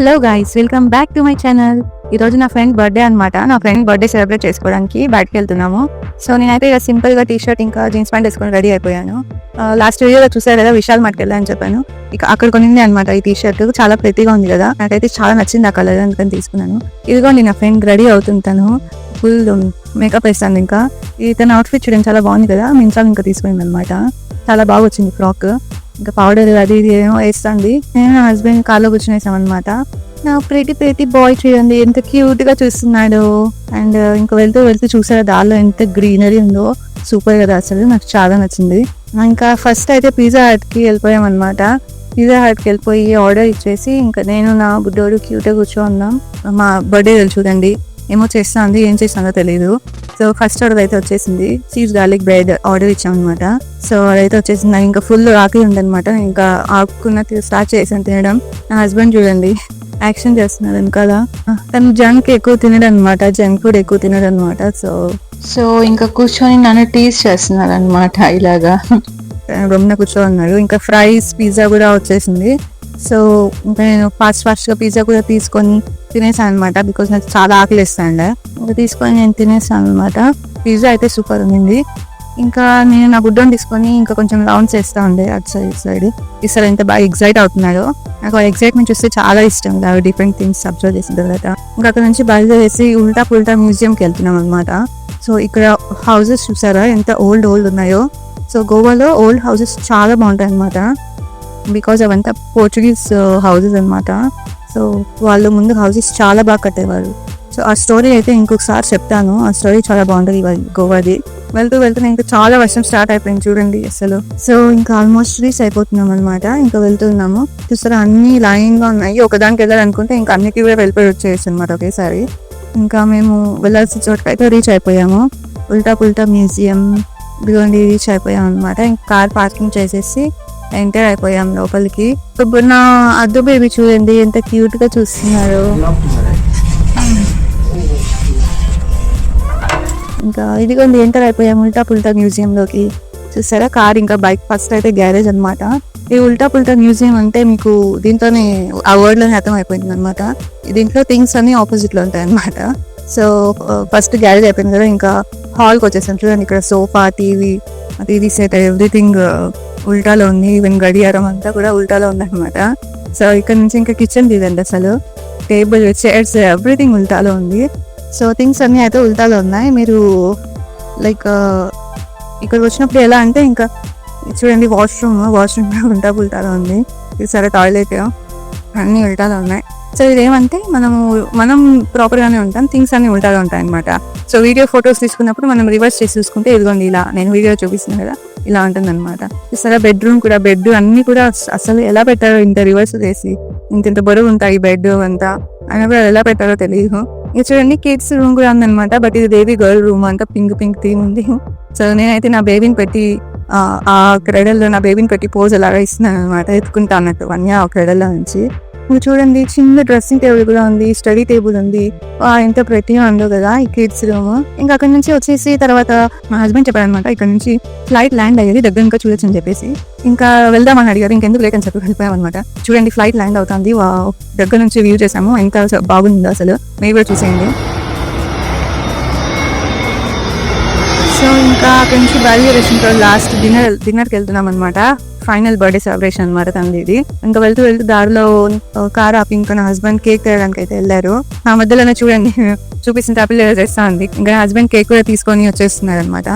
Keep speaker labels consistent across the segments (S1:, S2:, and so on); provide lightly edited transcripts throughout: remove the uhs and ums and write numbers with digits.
S1: Hello guys, welcome back to my channel. ఈరోజు నా friend birthday అనమాట. నా ఫ్రెండ్ బర్త్డే సెలబ్రేట్ చేసుకోవడానికి బయటకు వెళ్తున్నాము. సో నేనైతే ఇక సింపుల్గా టీ-షర్ట్ ఇంకా జీన్స్ ప్యాంట్ వేసుకొని రెడీ అయిపోయాను. లాస్ట్ వీడియోలో చూసారు కదా, విశాల్ మార్ట్కి వెళ్ళాలని చెప్పాను. ఇక అక్కడ కొనింది అనమాట ఈ టీ-షర్ట్. చాలా ప్రెటీగా ఉంది కదా, నాకైతే చాలా నచ్చింది ఆ కలర్, అందుకని తీసుకున్నాను. ఇదిగోండి నా ఫ్రెండ్ రెడీ అవుతుంటాను, ఫుల్ మేకప్ వేస్తాను. ఇంకా తన అవుట్ఫిట్ చూడండి, చాలా బాగుంది కదా. మింత్రాలు ఇంకా తీసుకునింది అనమాట. చాలా బాగా వచ్చింది ఫ్రాక్. ఇంకా పౌడర్ అది ఇది ఏమో వేస్తుంది. నేను నా హస్బెండ్ కార్లో కూర్చొని వేసాం అనమాట. నా ప్రెటీ బాయ్ చూడండి ఎంత క్యూట్ గా చూస్తున్నాడు. అండ్ ఇంకా వెళ్తూ చూసారా దారిలో ఎంత గ్రీనరీ ఉందో, సూపర్ కదా, అసలు నాకు చాలా నచ్చింది. ఇంకా ఫస్ట్ అయితే పిజ్జా హట్కి వెళ్ళిపోయాం అనమాట. పిజ్జా హట్కి వెళ్ళిపోయి ఆర్డర్ ఇచ్చేసి ఇంకా నేను నా బుడ్డోడు క్యూట్గా కూర్చోన్నాం. మా బర్త్డే చూడండి ఏమో చేస్తుంది, ఏం చేస్తుందో తెలియదు. సో ఫస్ట్ ఆర్డర్ అయితే వచ్చేసింది, చీజ్ గార్లిక్ బ్రెడ్ ఆర్డర్ ఇచ్చాం అనమాట. సో అదైతే వచ్చేసింది. నాకు ఇంకా ఫుల్ ఆకలి ఉందనమాట. ఇంకా ఆకున్న స్టార్ట్ చేసాను తినడం. నా హస్బెండ్ చూడండి యాక్షన్ చేస్తున్నాడు వెనకాల. తను జంక్ ఎక్కువ తినడు అనమాట, జంక్ ఫుడ్ ఎక్కువ తినడు అనమాట. సో ఇంకా కూర్చొని నన్ను టీజ్ చేస్తున్నాడు అనమాట. ఇలాగా రొమ్న కూర్చోన్నాడు. ఇంకా ఫ్రైస్ పిజ్జా కూడా వచ్చేసింది. సో ఇంకా నేను ఫాస్ట్గా పిజ్జా కూడా తీసుకొని తినేసాను అనమాట, బికాజ్ నాకు చాలా ఆకలి వేస్తాండే. ఇంకా తీసుకొని నేను తినేసాను అనమాట. పిజ్జా అయితే సూపర్ ఉంది. ఇంకా నేను నా గుడ్డను తీసుకొని ఇంకా కొంచెం రౌండ్స్ వేస్తూ ఉండే అటు సైడ్. ఈసారి ఎంత బాగా ఎగ్జైట్ అవుతున్నాడో. నాకు ఆ ఎగ్జైట్మెంట్ చూస్తే చాలా ఇష్టం, డిఫరెంట్ థింగ్స్ అబ్జర్వ్ చేసిన తర్వాత. ఇంకా అక్కడ నుంచి బయలుదేరేసి ఉల్టా పుల్టా మ్యూజియంకి వెళ్తున్నాం అనమాట. సో ఇక్కడ హౌసెస్ చూసారా ఎంత ఓల్డ్ ఉన్నాయో. సో గోవాలో ఓల్డ్ హౌసెస్ చాలా బాగుంటాయి అనమాట, బికాజ్ అవంతా పోర్చుగీస్ హౌసెస్ అనమాట. సో వాళ్ళు ముందు హౌసెస్ చాలా బాగా కట్టేవారు. సో ఆ స్టోరీ అయితే ఇంకొకసారి చెప్తాను. ఆ స్టోరీ చాలా బాగుంటుంది గోవాది. వెళ్తూ ఇంకా చాలా వర్షం స్టార్ట్ అయిపోయింది చూడండి అసలు. సో ఇంకా ఆల్మోస్ట్ రీచ్ అయిపోతున్నాం అనమాట. ఇంకా వెళ్తున్నాము. చూస్తారా అన్ని లైన్ గా ఉన్నాయి. ఒకదానికి వెళ్ళాలనుకుంటే ఇంకా అన్నికి కూడా వెళ్ళిపోయి వచ్చేయచ్చు అనమాట ఒకేసారి. ఇంకా మేము వెళ్ళాల్సిన చోటుకైతే రీచ్ అయిపోయాము. ఉల్టా పుల్టా మ్యూజియం ఇదిగోండి రీచ్ అయిపోయాం అనమాట. ఇంకా కార్ పార్కింగ్ చేసేసి ఎంటర్ అయిపోయాం లోపలికి. ఇప్పుడు నా అద్దు బేబీ చూడండి ఎంత క్యూట్ గా చూస్తున్నారు. ఇంకా ఇదిగోండి ఎంటర్ అయిపోయాం ఉల్టా పుల్టా మ్యూజియంలోకి. చూసారా కార్ ఇంకా బైక్ ఫస్ట్ అయితే గ్యారేజ్ అనమాట. ఈ ఉల్టా పుల్టా మ్యూజియం అంటే మీకు దీంట్లోనే ఆ వర్డ్ లోనే అర్థం అయిపోయింది అనమాట. దీంట్లో థింగ్స్ అన్ని ఆపోజిట్ లో ఉంటాయి అనమాట. సో ఫస్ట్ గ్యారేజ్ అయిపోయింది కదా, ఇంకా హాల్కి వచ్చేసాం. చూడండి ఇక్కడ సోఫా, టీవీ సెట్ ఎవ్రీథింగ్ ఉల్టాలో ఉంది. ఈవెన్ గడియారం అంతా కూడా ఉల్టాలో ఉందన్నమాట. సో ఇక్కడ నుంచి ఇంకా కిచెన్ తీదండి అసలు. టేబుల్, చైర్స్ ఎవ్రీథింగ్ ఉల్టాలో ఉంది. సో థింగ్స్ అన్నీ అయితే ఉల్టాలో ఉన్నాయి. మీరు లైక్ ఇక్కడికి వచ్చినప్పుడు ఎలా అంటే ఇంకా చూడండి వాష్రూమ్ కూడా ఉల్టాలో ఉంది. సరే టాయిలెట్ అన్నీ ఉల్టాలో ఉన్నాయి. సో ఇదేమంటే మనం ప్రాపర్గానే ఉంటాం, థింగ్స్ అన్ని ఉల్టాలో ఉంటాయి అనమాట. సో వీడియో ఫొటోస్ తీసుకున్నప్పుడు మనం రివర్స్ చేసి చూసుకుంటే ఇదిగోండి ఇలా నేను వీడియో చూపిస్తున్నాను కదా, ఇలా ఉంటుంది అనమాట. సరే బెడ్రూమ్ కూడా, బెడ్ అన్ని కూడా అసలు ఎలా పెట్టారో ఇంత రివర్స్ చేసి, ఇంత బరువు ఉంటాయి బెడ్ అంతా అయినా కూడా ఎలా పెట్టారో తెలియదు. ఇక చూడండి కిడ్స్ రూమ్ కూడా ఉందనమాట. బట్ ఇది బేబీ గర్ల్ రూమ్, అంతా పింక్ థీమ్ ఉంది. సో నేనైతే నా బేబీని పెట్టి ఆ క్రెడల్లో నా బేబీని పెట్టి పోజ్ అలాగా ఇస్తున్నాను అనమాట, ఎత్తుకుంటా అన్నట్టు వన్యా ఆ క్రెడల్లో నుంచి. ఇంకా చూడండి చిన్న డ్రెస్సింగ్ టేబుల్ కూడా ఉంది, స్టడీ టేబుల్ ఉంది. ఎంత ప్రెట్టిగా ఉందో కదా ఈ కిడ్స్ రూమ్. ఇంకా అక్కడ నుంచి వచ్చేసి తర్వాత మా హస్బెండ్ చెప్పారు అనమాట, ఇక్కడ నుంచి ఫ్లైట్ ల్యాండ్ అయ్యేది, దగ్గర ఇంకా చూడొచ్చు అని చెప్పేసి ఇంకా వెళ్దామని అడిగారు. ఇంకెందుకు లేకని చెప్పి వెళ్ళిపోయాం అనమాట. చూడండి ఫ్లైట్ ల్యాండ్ అవుతుంది, దగ్గర నుంచి వ్యూ చేసాము, ఎంత బాగుందో అసలు, మీరు కూడా చూసేయండి. సో ఇంకా అక్కడి నుంచి బయలుదేరేసిన లాస్ట్ డిన్నర్కి వెళ్తున్నాం అనమాట. ఫైనల్ బర్త్డే సెలబ్రేషన్ అనమాట తనది ఇది. ఇంకా వెళ్తూ దారిలో కార్ ఆపి ఇంకా నా హస్బెండ్ కేక్ తేయడానికి అయితే వెళ్ళారు. ఆ మధ్యలోనే చూడండి చూపిస్తున్న టాపిల్ చేస్తా ఉంది. ఇంకా హస్బెండ్ కేక్ కూడా తీసుకొని వచ్చేస్తున్నారు అనమాట.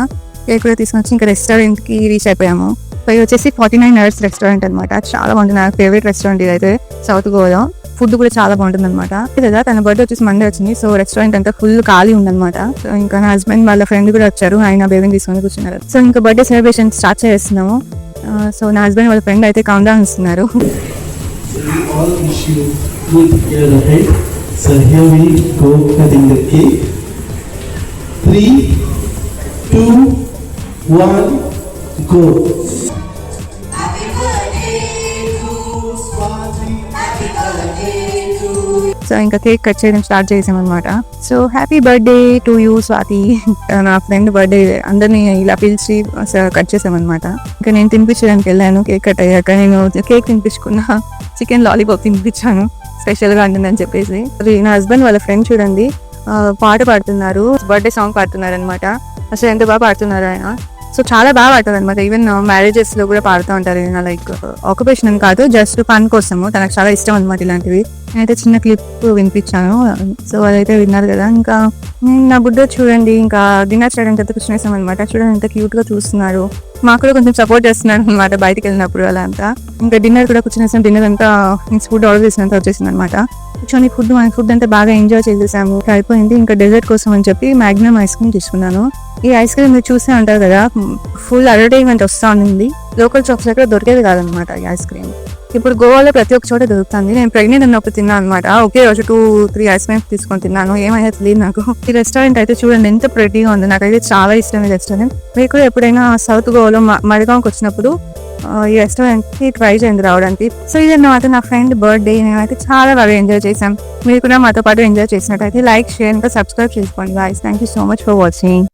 S1: కేక్ కూడా తీసుకొని వచ్చి ఇంకా రెస్టారెంట్ కి రీచ్ అయిపోయాము. పై వచ్చేసి 49 Hours రెస్టారెంట్ అనమాట. చాలా బాగుంటుంది, నాకు ఫేవరెట్ రెస్టారెంట్ ఇది అయితే సౌత్ గోవాలో. ఫుడ్ కూడా చాలా బాగుంటుంది అనమాట. కదా తన బర్త్డే వచ్చేసి మండే వచ్చింది. సో రెస్టారెంట్ అంతా ఫుల్ ఖాళీ ఉందన్నమాట. సో ఇంకా నా హస్బెండ్ వాళ్ళ ఫ్రెండ్ కూడా వచ్చారు, ఆయన బేబీని తీసుకొని కూర్చున్నారు. సో ఇంకా బర్త్డే సెలబ్రేషన్ స్టార్ట్ చేస్తున్నాము. సో నా హస్బెండ్ వాళ్ళ ఫ్రెండ్ అయితే కౌంట్ డౌన్ ఇస్తున్నారు.
S2: So here we go cutting the cake. 3, 2, 1, go. Happy birthday to Swati. Happy birthday to.
S1: So ఇంకా కేక్ కట్ చేయడం స్టార్ట్ చేసామన్నమాట. So happy birthday to you Swathi. నా friend birthday అందరినీ ఇలా పిలిచి కట్ చేసామన్నమాట. ఇంకా నేను తినిపించడానికి వెళ్ళాను. కేక్ కట్ అయ్యాక నేను కేక్ తినిపించుకున్న, చికెన్ లాలీపాప్ తినిపించాను. స్పెషల్గా ఉంటుందని చెప్పేసి. అది నా హస్బెండ్ వాళ్ళ ఫ్రెండ్ చూడండి పాట పాడుతున్నారు, బర్త్డే సాంగ్ పాడుతున్నారు అనమాట. అసలు ఎంత బాగా పాడుతున్నారు ఆయన. సో చాలా బాగా పాడతారు అనమాట. ఈవెన్ మ్యారేజెస్ లో కూడా పాడుతూ ఉంటారు. ఈయన లైక్ ఆక్యుపేషన్ అని కాదు, జస్ట్ ఫన్ కోసము. తనకు చాలా ఇష్టం అనమాట ఇలాంటివి. నేనైతే చిన్న క్లిప్ వినిపించాను, సో అదైతే విన్నారు కదా. ఇంకా నా బుడ్డ చూడండి, ఇంకా డిన్నర్ చేయడానికి అయితే కూర్చునేసాం అనమాట. చూడండి ఎంత క్యూట్ గా చూస్తున్నారు. మాకు కూడా కొంచెం సపోర్ట్ చేస్తున్నారు అనమాట బయటికి వెళ్ళినప్పుడు అలా అంతా. ఇంకా డిన్నర్ కూడా కూర్చునేసాం. డిన్నర్ అంతా ఫుడ్ ఆర్డర్ చేసినంత వచ్చేసింది అనమాట. కూర్చొని ఫుడ్ అంతా బాగా ఎంజాయ్ చేసేసాము. అయిపోయింది. ఇంకా డెజర్ట్ కోసం అని చెప్పి మ్యాగ్నమ్ ఐస్ క్రీమ్ తీసుకున్నాను. ఈ ఐస్ క్రీమ్ మీరు చూసే ఉంటారు కదా, ఫుల్ అడ్వర్టైజ్మెంట్ వస్తూ ఉంది. లోకల్ షాప్స్ దగ్గర దొరికేది కాదనమాట ఈ ఐస్ క్రీమ్. ఇప్పుడు గోవాలో ప్రతి ఒక్క చోట దొరుకుతుంది. నేను ప్రెగ్నెంట్ ఉన్నప్పుడు తిన్నాను అనమాట. ఒకే రోజు 2-3 ఐస్ క్రీమ్స్ తీసుకొని తిన్నాను. ఏమైనా తెలియదు నాకు. ఈ రెస్టారెంట్ అయితే చూడండి ఎంత ప్రెటీగా ఉంది. నాకైతే చాలా ఇష్టం ఈ రెస్టారెంట్. మీరు కూడా ఎప్పుడైనా సౌత్ గోవాలో మడగాంకి వచ్చినప్పుడు ఈ రెస్టారెంట్ కి ట్రై చేయండి రావడానికి. సో ఇదన్నమాట నా ఫ్రెండ్ బర్త్డే. నేనైతే చాలా బాగా ఎంజాయ్ చేశాం. మీరు కూడా మాతో పాటు ఎంజాయ్ చేసినట్టయితే లైక్, షేర్, ఇంకా సబ్స్క్రైబ్ చేసుకోండి guys. Thank you so much for watching.